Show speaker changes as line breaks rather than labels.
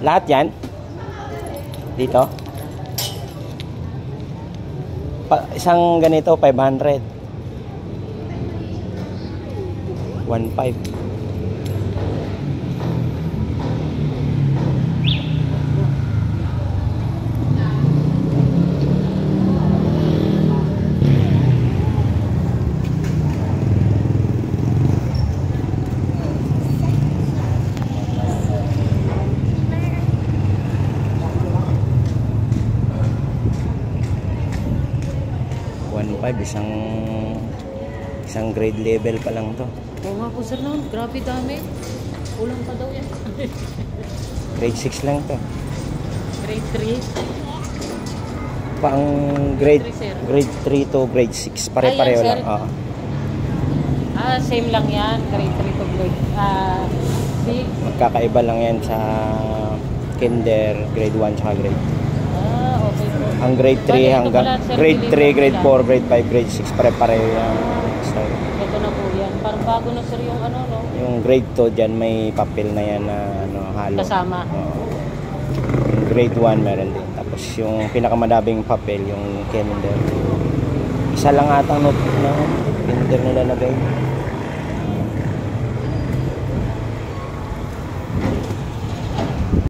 Lahat yan? Dito? Isang ganito, 500. 1.5. Isang grade level pa lang to.
Oo nga po sir noon, grabe dami. Kulang pa daw yan.
Grade 6 lang to.
Grade 3?
Pang grade 3 to grade 6. Pare-pareho lang.
Same lang yan. Grade 3 to grade 6.
Magkakaiba lang yan sa kinder, grade 1 tsaka grade 2.
Okay po.
Ang grade 3 hanggang grade 3, grade 4, grade 5, grade 6 pare-pareho yan.
Ito na po yan. Parang bago na sir yung ano, no?
Yung grade 2 dyan may papel na yan na halo.
Kasama.
Yung grade 1 meron din. Tapos yung pinakamadabing papel, yung kinder. Isa lang atang note na kinder na lalagay.